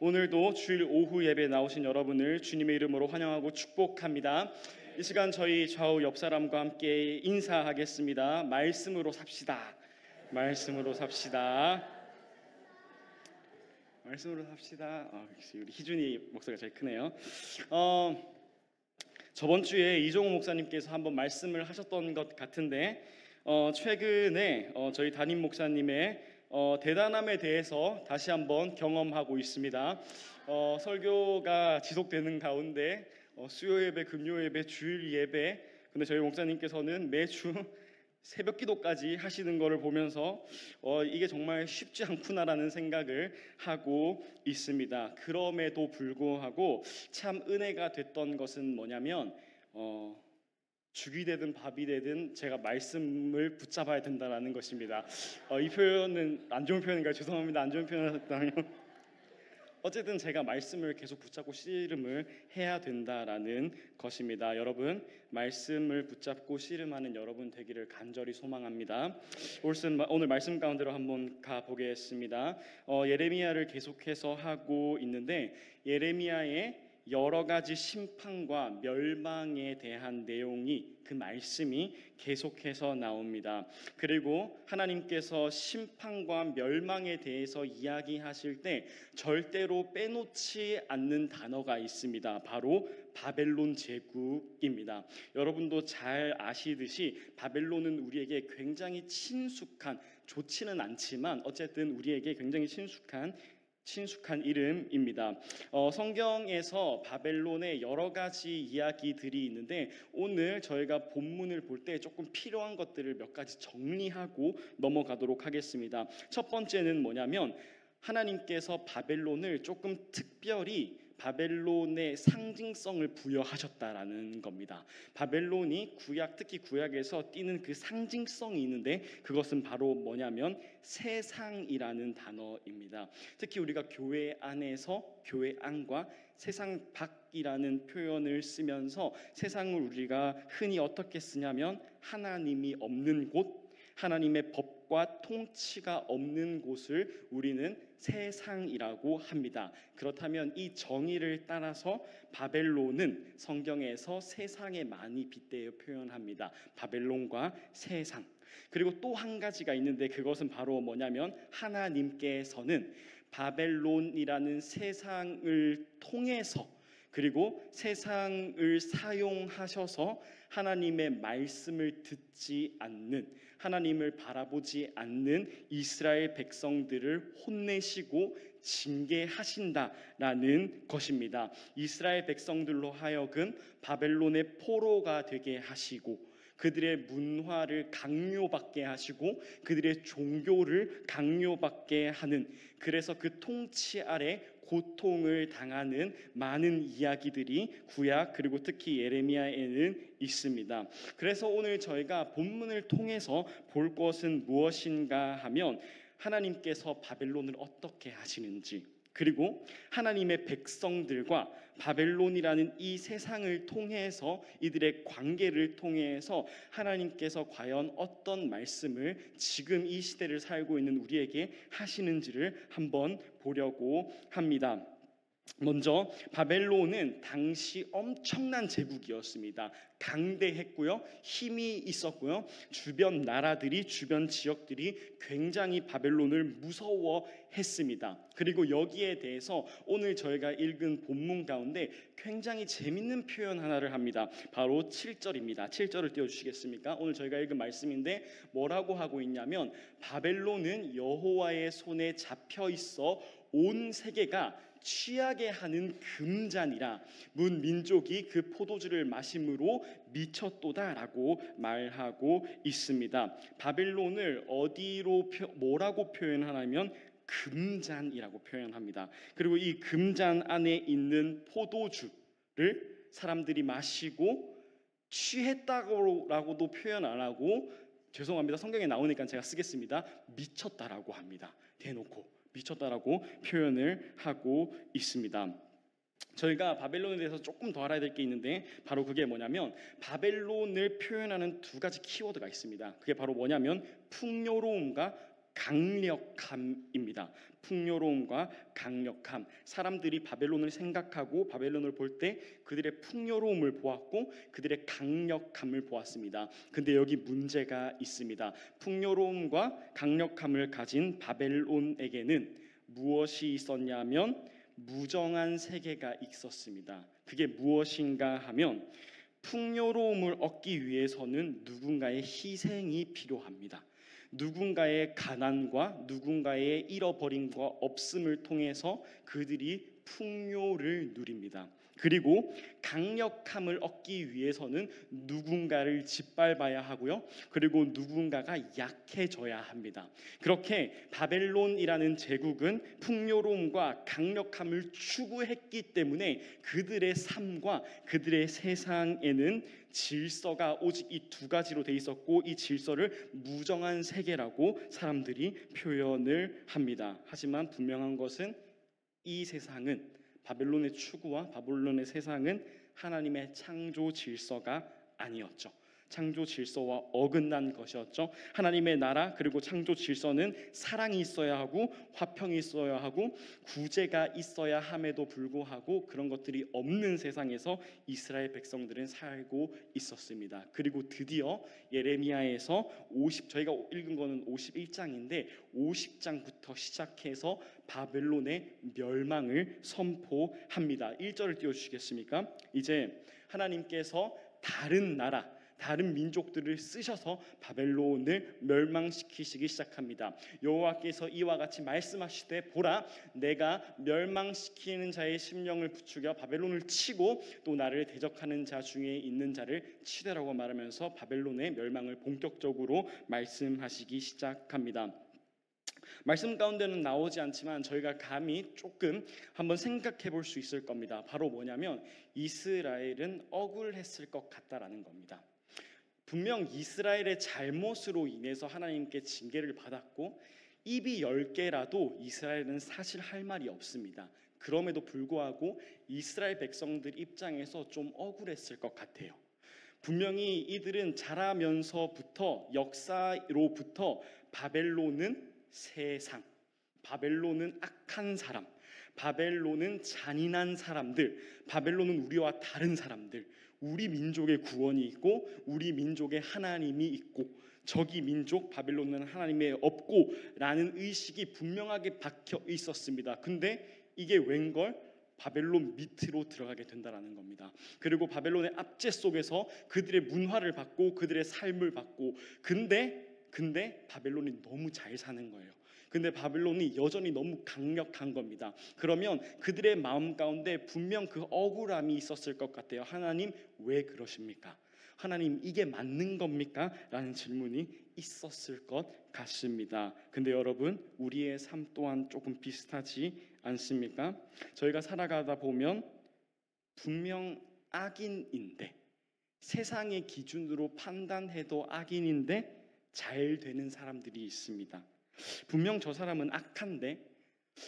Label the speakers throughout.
Speaker 1: 오늘도 주일 오후 예배 나오신 여러분을 주님의 이름으로 환영하고 축복합니다. 이 시간 저희 좌우 옆 사람과 함께 인사하겠습니다. 말씀으로 삽시다. 말씀으로 삽시다. 말씀으로 삽시다. 역시 우리 희준이 목소리가 제일 크네요. 저번 주에 이종호 목사님께서 한번 말씀을 하셨던 것 같은데 최근에 저희 담임 목사님의 대단함에 대해서 다시 한번 경험하고 있습니다. 설교가 지속되는 가운데 수요 예배, 금요 예배, 주일 예배, 근데 저희 목사님께서는 매주 새벽 기도까지 하시는 것을 보면서 이게 정말 쉽지 않구나라는 생각을 하고 있습니다. 그럼에도 불구하고 참 은혜가 됐던 것은 뭐냐면 죽이 되든 밥이 되든 제가 말씀을 붙잡아야 된다는 것입니다. 이 표현은 안 좋은 표현인가요? 죄송합니다. 안 좋은 표현을 했다면 어쨌든 제가 말씀을 계속 붙잡고 씨름을 해야 된다라는 것입니다. 여러분, 말씀을 붙잡고 씨름하는 여러분 되기를 간절히 소망합니다. 오늘 말씀 가운데로 한번 가보겠습니다. 예레미야를 계속해서 하고 있는데 예레미야의 여러 가지 심판과 멸망에 대한 내용이, 그 말씀이 계속해서 나옵니다. 그리고 하나님께서 심판과 멸망에 대해서 이야기하실 때 절대로 빼놓지 않는 단어가 있습니다. 바로 바벨론 제국입니다. 여러분도 잘 아시듯이 바벨론은 우리에게 굉장히 친숙한, 좋지는 않지만 어쨌든 우리에게 굉장히 친숙한 이름입니다. 성경에서 바벨론의 여러 가지 이야기들이 있는데 오늘 저희가 본문을 볼 때 조금 필요한 것들을 몇 가지 정리하고 넘어가도록 하겠습니다. 첫 번째는 뭐냐면 하나님께서 바벨론을 조금 특별히 바벨론의 상징성을 부여하셨다라는 겁니다. 바벨론이 특히 구약에서 띠는 그 상징성이 있는데 그것은 바로 뭐냐면 세상이라는 단어입니다. 특히 우리가 교회 안에서 교회 안과 세상 밖이라는 표현을 쓰면서 세상을 우리가 흔히 어떻게 쓰냐면 하나님이 없는 곳, 하나님의 법과 통치가 없는 곳을 우리는 세상이라고 합니다. 그렇다면 이 정의를 따라서 바벨론은 성경에서 세상에 많이 빗대어 표현합니다. 바벨론과 세상. 그리고 또 한 가지가 있는데 그것은 바로 뭐냐면 하나님께서는 바벨론이라는 세상을 통해서 그리고 세상을 사용하셔서 하나님의 말씀을 듣지 않는, 하나님을 바라보지 않는 이스라엘 백성들을 혼내시고 징계하신다라는 것입니다. 이스라엘 백성들로 하여금 바벨론의 포로가 되게 하시고 그들의 문화를 강요받게 하시고 그들의 종교를 강요받게 하는, 그래서 그 통치 아래 고통을 당하는 많은 이야기들이 구약 그리고 특히 예레미야에는 있습니다. 그래서 오늘 저희가 본문을 통해서 볼 것은 무엇인가 하면 하나님께서 바벨론을 어떻게 하시는지, 그리고 하나님의 백성들과 바벨론이라는 이 세상을 통해서 이들의 관계를 통해서 하나님께서 과연 어떤 말씀을 지금 이 시대를 살고 있는 우리에게 하시는지를 한번 보려고 합니다. 먼저 바벨론은 당시 엄청난 제국이었습니다. 강대했고요, 힘이 있었고요, 주변 나라들이, 주변 지역들이 굉장히 바벨론을 무서워했습니다. 그리고 여기에 대해서 오늘 저희가 읽은 본문 가운데 굉장히 재밌는 표현 하나를 합니다. 바로 7절입니다. 7절을 띄워주시겠습니까? 오늘 저희가 읽은 말씀인데 뭐라고 하고 있냐면 바벨론은 여호와의 손에 잡혀 있어 온 세계가 취하게 하는 금잔이라 문 민족이 그 포도주를 마심으로 미쳤도다라고 말하고 있습니다. 바벨론을 뭐라고 표현하냐면 금잔이라고 표현합니다. 그리고 이 금잔 안에 있는 포도주를 사람들이 마시고 취했다고라고도 표현 안 하고, 죄송합니다, 성경에 나오니까 제가 쓰겠습니다, 미쳤다라고 합니다. 대놓고 미쳤다라고 표현을 하고 있습니다. 저희가 바벨론에 대해서 조금 더 알아야 될 게 있는데 바로 그게 뭐냐면 바벨론을 표현하는 두 가지 키워드가 있습니다. 그게 바로 뭐냐면 풍요로움과 강력함입니다. 풍요로움과 강력함. 사람들이 바벨론을 생각하고 바벨론을 볼 때 그들의 풍요로움을 보았고 그들의 강력함을 보았습니다. 근데 여기 문제가 있습니다. 풍요로움과 강력함을 가진 바벨론에게는 무엇이 있었냐면 무정한 세계가 있었습니다. 그게 무엇인가 하면 풍요로움을 얻기 위해서는 누군가의 희생이 필요합니다. 누군가의 가난과 누군가의 잃어버림과 없음을 통해서 그들이 풍요를 누립니다. 그리고 강력함을 얻기 위해서는 누군가를 짓밟아야 하고요. 그리고 누군가가 약해져야 합니다. 그렇게 바벨론이라는 제국은 풍요로움과 강력함을 추구했기 때문에 그들의 삶과 그들의 세상에는 질서가 오직 이 두 가지로 돼 있었고 이 질서를 무정한 세계라고 사람들이 표현을 합니다. 하지만 분명한 것은 이 세상은 바벨론의 추구와 바벨론의 세상은 하나님의 창조 질서가 아니었죠. 창조 질서와 어긋난 것이었죠. 하나님의 나라 그리고 창조 질서는 사랑이 있어야 하고 화평이 있어야 하고 구제가 있어야 함에도 불구하고 그런 것들이 없는 세상에서 이스라엘 백성들은 살고 있었습니다. 그리고 드디어 예레미야에서 저희가 읽은 거는 51장인데 50장부터 시작해서 바벨론의 멸망을 선포합니다. 1절을 띄워주시겠습니까? 이제 하나님께서 다른 나라 다른 민족들을 쓰셔서 바벨론을 멸망시키시기 시작합니다. 여호와께서 이와 같이 말씀하시되 보라 내가 멸망시키는 자의 심령을 부추겨 바벨론을 치고 또 나를 대적하는 자 중에 있는 자를 치되라고 말하면서 바벨론의 멸망을 본격적으로 말씀하시기 시작합니다. 말씀 가운데는 나오지 않지만 저희가 감히 조금 한번 생각해 볼 수 있을 겁니다. 바로 뭐냐면 이스라엘은 억울했을 것 같다라는 겁니다. 분명 이스라엘의 잘못으로 인해서 하나님께 징계를 받았고 입이 10개라도 이스라엘은 사실 할 말이 없습니다. 그럼에도 불구하고 이스라엘 백성들 입장에서 좀 억울했을 것 같아요. 분명히 이들은 자라면서부터 역사로부터 바벨론은 세상, 바벨론은 악한 사람, 바벨론은 잔인한 사람들, 바벨론은 우리와 다른 사람들, 우리 민족의 구원이 있고 우리 민족의 하나님이 있고 저기 민족 바벨론은 하나님이 없고 라는 의식이 분명하게 박혀 있었습니다. 근데 이게 웬걸? 바벨론 밑으로 들어가게 된다는 겁니다. 그리고 바벨론의 압제 속에서 그들의 문화를 받고 그들의 삶을 받고 근데 바벨론이 너무 잘 사는 거예요. 근데 바벨론이 여전히 너무 강력한 겁니다. 그러면 그들의 마음 가운데 분명 그 억울함이 있었을 것 같아요. 하나님 왜 그러십니까? 하나님 이게 맞는 겁니까? 라는 질문이 있었을 것 같습니다. 근데 여러분 우리의 삶 또한 조금 비슷하지 않습니까? 저희가 살아가다 보면 분명 악인인데 세상의 기준으로 판단해도 악인인데 잘 되는 사람들이 있습니다. 분명 저 사람은 악한데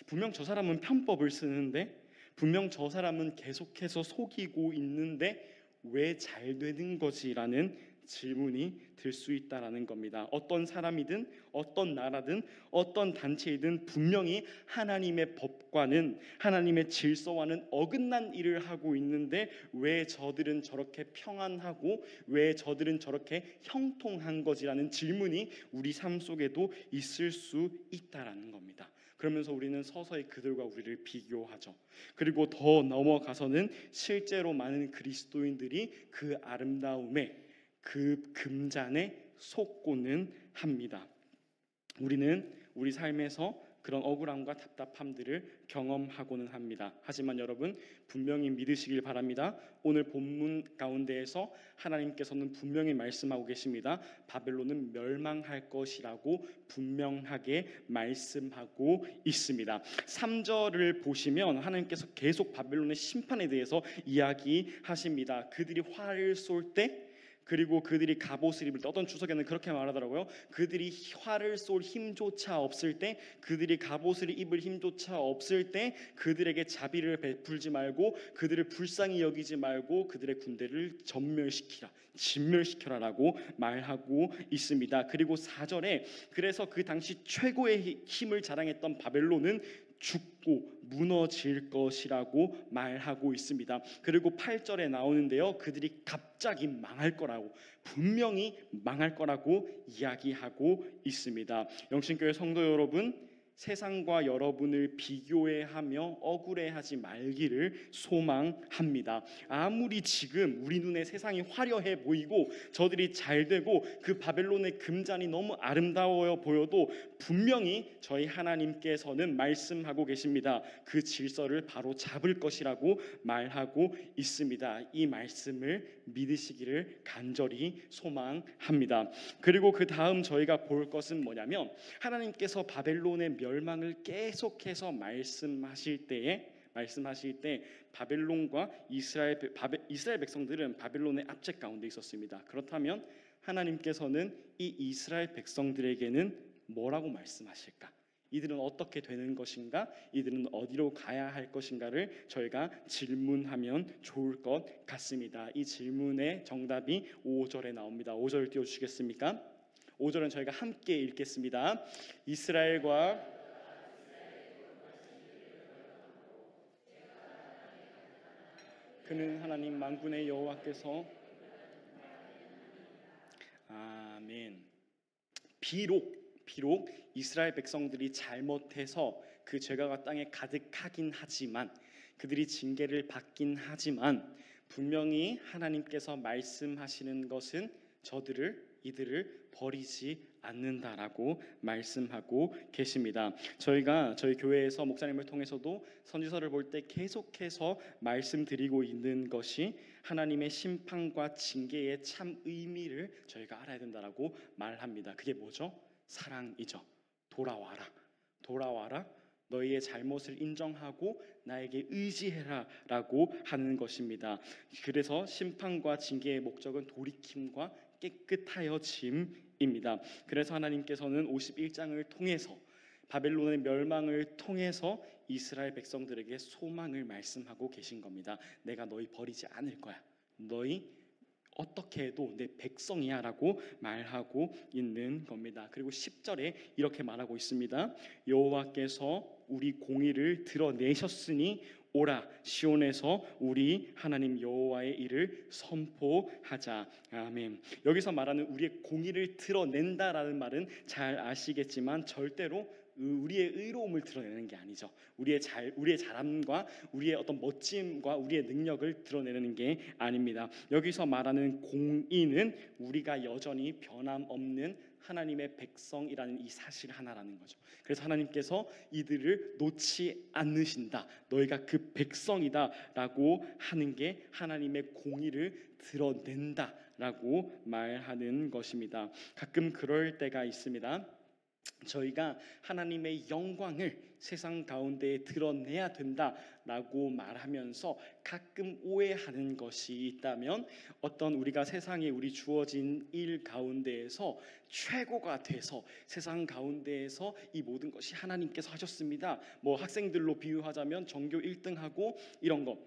Speaker 1: 분명 저 사람은 편법을 쓰는데 분명 저 사람은 계속해서 속이고 있는데 왜 잘 되는 거지라는 질문이 들 수 있다라는 겁니다. 어떤 사람이든 어떤 나라든 어떤 단체이든 분명히 하나님의 법과는 하나님의 질서와는 어긋난 일을 하고 있는데 왜 저들은 저렇게 평안하고 왜 저들은 저렇게 형통한 거지라는 질문이 우리 삶 속에도 있을 수 있다라는 겁니다. 그러면서 우리는 서서히 그들과 우리를 비교하죠. 그리고 더 넘어가서는 실제로 많은 그리스도인들이 그 아름다움에 그 금잔에 속고는 합니다. 우리는 우리 삶에서 그런 억울함과 답답함들을 경험하고는 합니다. 하지만 여러분 분명히 믿으시길 바랍니다. 오늘 본문 가운데에서 하나님께서는 분명히 말씀하고 계십니다. 바벨론은 멸망할 것이라고 분명하게 말씀하고 있습니다. 3절을 보시면 하나님께서 계속 바벨론의 심판에 대해서 이야기하십니다. 그들이 활을 쏠 때 그리고 그들이 갑옷을 입을 때 어떤 주석에는 그렇게 말하더라고요. 그들이 활을 쏠 힘조차 없을 때, 그들이 갑옷을 입을 힘조차 없을 때 그들에게 자비를 베풀지 말고 그들을 불쌍히 여기지 말고 그들의 군대를 진멸시켜라라고 말하고 있습니다. 그리고 4절에 그래서 그 당시 최고의 힘을 자랑했던 바벨론은 죽고 무너질 것이라고 말하고 있습니다. 그리고 8절에 나오는데요, 그들이 갑자기 망할 거라고, 분명히 망할 거라고 이야기하고 있습니다. 영신교회 성도 여러분, 세상과 여러분을 비교해하며 억울해하지 말기를 소망합니다. 아무리 지금 우리 눈에 세상이 화려해 보이고 저들이 잘 되고 그 바벨론의 금잔이 너무 아름다워 보여도 분명히 저희 하나님께서는 말씀하고 계십니다. 그 질서를 바로 잡을 것이라고 말하고 있습니다. 이 말씀을 믿으시기를 간절히 소망합니다. 그리고 그 다음 저희가 볼 것은 뭐냐면, 하나님께서 바벨론의 멸망을 계속해서 말씀하실 때 바벨론과 이스라엘 백성들은 바벨론의 압제 가운데 있었습니다. 그렇다면 하나님께서는 이 이스라엘 백성들에게는 뭐라고 말씀하실까? 이들은 어떻게 되는 것인가? 이들은 어디로 가야 할 것인가를 저희가 질문하면 좋을 것 같습니다. 이 질문의 정답이 5절에 나옵니다. 5절 띄워주시겠습니까? 5절은 저희가 함께 읽겠습니다. 이스라엘과 그는 하나님 만군의 여호와께서 아멘. 비록 이스라엘 백성들이 잘못해서 그 죄가 땅에 가득하긴 하지만, 그들이 징계를 받긴 하지만, 분명히 하나님께서 말씀하시는 것은 이들을 버리지 않는다라고 말씀하고 계십니다. 저희가 저희 교회에서 목사님을 통해서도 선지서를 볼 때 계속해서 말씀드리고 있는 것이 하나님의 심판과 징계의 참 의미를 저희가 알아야 된다라고 말합니다. 그게 뭐죠? 사랑이죠. 돌아와라. 너희의 잘못을 인정하고 나에게 의지해라 라고 하는 것입니다. 그래서 심판과 징계의 목적은 돌이킴과 깨끗하여짐입니다. 그래서 하나님께서는 51장을 통해서 바벨론의 멸망을 통해서 이스라엘 백성들에게 소망을 말씀하고 계신 겁니다. 내가 너희 버리지 않을 거야. 너희 어떻게 해도 내 백성이야 라고 말하고 있는 겁니다. 그리고 10절에 이렇게 말하고 있습니다. 여호와께서 우리 공의를 드러내셨으니 오라, 시온에서 우리 하나님 여호와의 일을 선포하자. 아멘. 여기서 말하는 우리의 공의를 드러낸다라는 말은 잘 아시겠지만 절대로 우리의 의로움을 드러내는 게 아니죠. 우리의 잘함과 우리의 어떤 멋짐과 우리의 능력을 드러내는 게 아닙니다. 여기서 말하는 공의는 우리가 여전히 변함없는 하나님의 백성이라는 이 사실 하나라는 거죠. 그래서 하나님께서 이들을 놓지 않으신다, 너희가 그 백성이다라고 하는 게 하나님의 공의를 드러낸다라고 말하는 것입니다. 가끔 그럴 때가 있습니다. 저희가 하나님의 영광을 세상 가운데 드러내야 된다라고 말하면서 가끔 오해하는 것이 있다면, 어떤 우리가 세상에 우리 주어진 일 가운데에서 최고가 돼서 세상 가운데에서 이 모든 것이 하나님께서 하셨습니다. 뭐 학생들로 비유하자면 전교 1등하고 이런 것,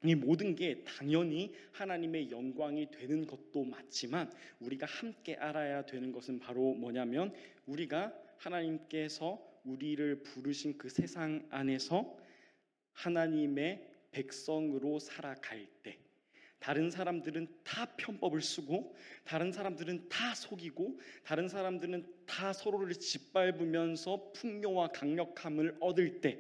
Speaker 1: 이 모든 게 당연히 하나님의 영광이 되는 것도 맞지만, 우리가 함께 알아야 되는 것은 바로 뭐냐면, 우리가 하나님께서 우리를 부르신 그 세상 안에서 하나님의 백성으로 살아갈 때, 다른 사람들은 다 편법을 쓰고, 다른 사람들은 다 속이고, 다른 사람들은 다 서로를 짓밟으면서 풍요와 강력함을 얻을 때,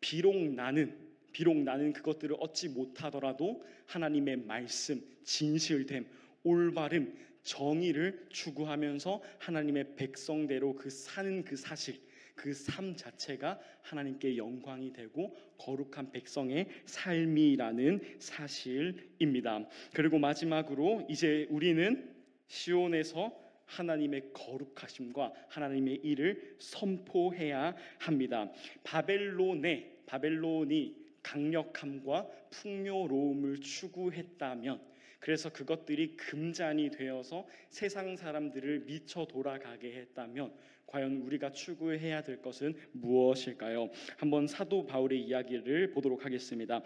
Speaker 1: 비록 나는 그것들을 얻지 못하더라도 하나님의 말씀, 진실됨, 올바름, 정의를 추구하면서 하나님의 백성대로 사는 그 사실, 그 삶 자체가 하나님께 영광이 되고 거룩한 백성의 삶이라는 사실입니다. 그리고 마지막으로 이제 우리는 시온에서 하나님의 거룩하심과 하나님의 일을 선포해야 합니다. 바벨론이 강력함과 풍요로움을 추구했다면, 그래서 그것들이 금잔이 되어서 세상 사람들을 미쳐 돌아가게 했다면 과연 우리가 추구해야 될 것은 무엇일까요? 한번 사도 바울의 이야기를 보도록 하겠습니다.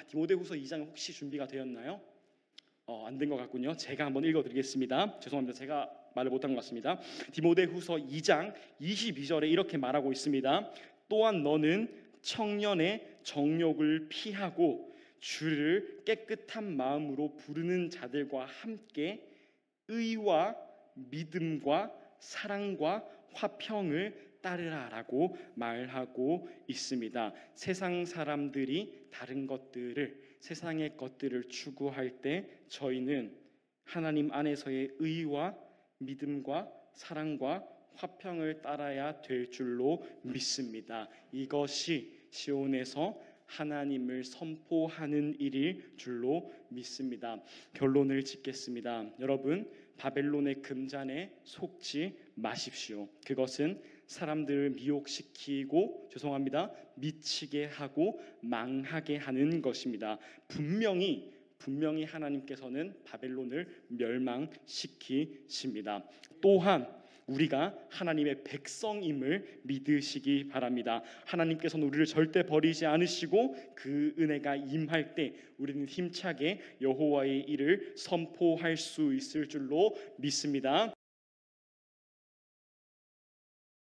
Speaker 1: 디모데후서 2장 혹시 준비가 되었나요? 안 된 것 같군요. 제가 한번 읽어드리겠습니다. 죄송합니다. 제가 말을 못한 것 같습니다. 디모데후서 2장 22절에 이렇게 말하고 있습니다. 또한 너는 청년의 정욕을 피하고 주를 깨끗한 마음으로 부르는 자들과 함께 의와 믿음과 사랑과 화평을 따르라라고 말하고 있습니다. 세상 사람들이 다른 것들을, 세상의 것들을 추구할 때 저희는 하나님 안에서의 의와 믿음과 사랑과 화평을 따라야 될 줄로 믿습니다. 이것이 시온에서 하나님을 선포하는 일일 줄로 믿습니다. 결론을 짓겠습니다. 여러분, 바벨론의 금잔에 속지 마십시오. 그것은 사람들을 미혹시키고 미치게 하고 망하게 하는 것입니다. 분명히 하나님께서는 바벨론을 멸망시키십니다. 또한 우리가 하나님의 백성임을 믿으시기 바랍니다. 하나님께서는 우리를 절대 버리지 않으시고 그 은혜가 임할 때 우리는 힘차게 여호와의 일을 선포할 수 있을 줄로 믿습니다.